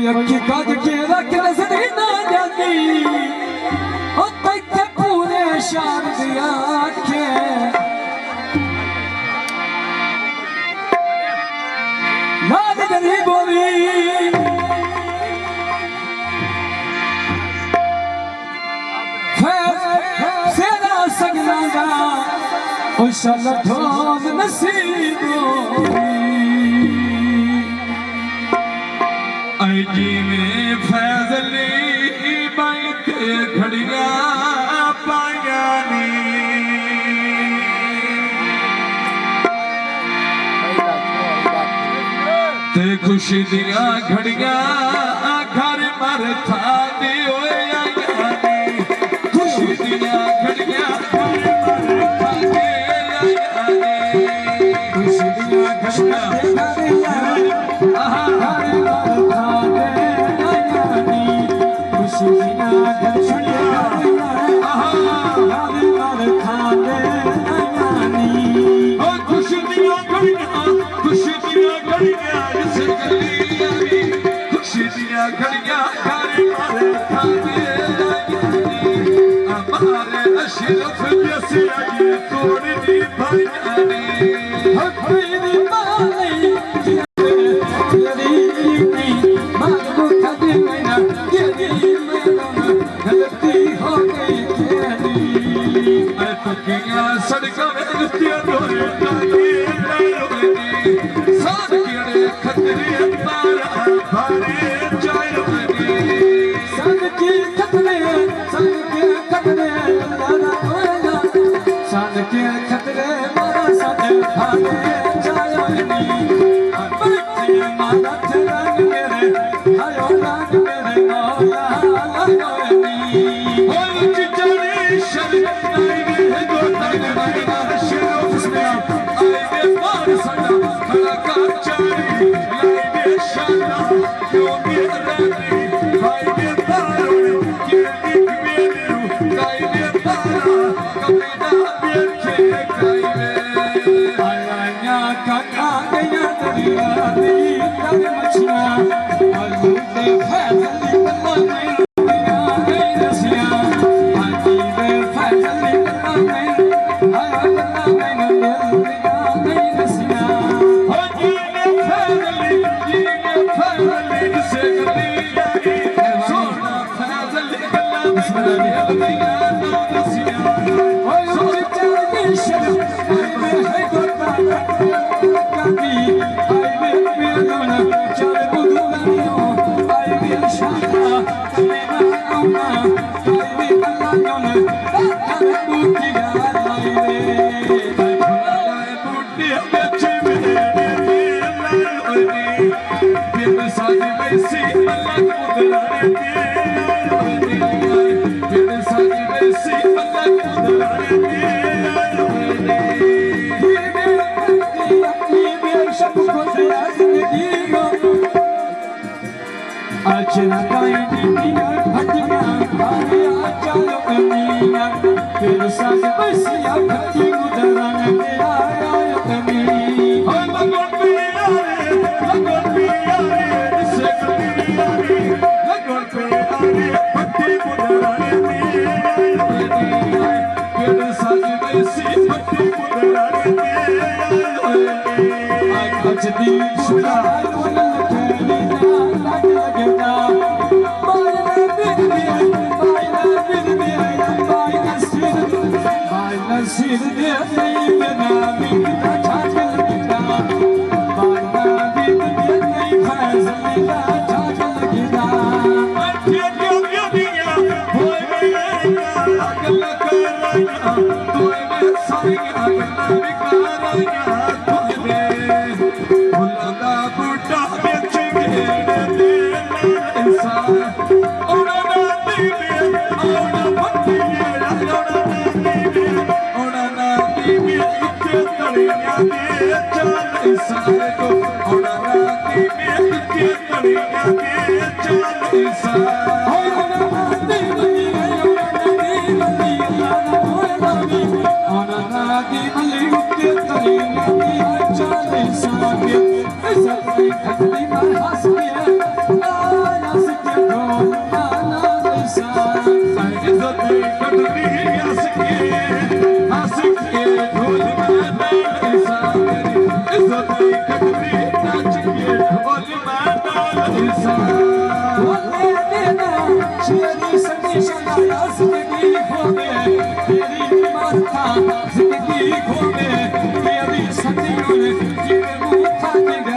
अखी काज के रख नजरी ना जाती ओ तैथे पूरे शान दिया के नाद गरीब होवी सेरा सगना दा ओ सल ठोम नसीब जी में फैजली बाइक खड़िया पाया ते खुशी दिया घड़िया घर मर था दे खुशी दिया घड़िया घर मर था दे खुशी दिया घड़िया अशरफ जैसे आगे तोड़ दी भाई हकीरी माली तेरी मालूम कभी मैंने तेरी मैंने गलती हो गई तेरी मैं तो किया सड़कों में लुटिया डोरे डाली रोनी साथ के खतरे पारा भारे जाए रोनी संग की खतरे सान के खतरे मारा साथ भागे जायनी बैठे मारा रंग मेरे आयो रंग मेरे मौला लगनी होल चिचड़ी शर नहीं है जो तक मरना शेरो उसने आए दे पार सदा खड़ा का चारी लाई दे शाना क्यों के रंगी भाई दे पारो के दिख मेरू लाई दे पारा कभी चला गायनिया भटिया भारिया चलो कमिया तेरे साथ बसिया भटी उधरन के आया कमी ओ लगन पे यारे से कमिया रे लगन पे यारे भटी उधरन के तेरे साथ बसी भटी उधरन के आज दिन सुना नसीब दे नहीं बिना बिना छाछल बिना बाना दिन दे नहीं फैसला छाछल बिना अच्छे क्यों दिया होए मेरा अगल कराया तोए में साया अगल बिकाराया तोए भुलादा बूटा बेच घेर दे इंसान ओना नाती में ओना पत्ती सारे को और राती में के तड़िया के चल सारे और राती मली के तड़िया के चल सारे सब खतरी में हंस के इज्जत कटनी हंस के ढोल में डाल ईसा इज्जत कटनी नाच के ढोल में डाल ईसा बोले देना शेरी संदेशा लाया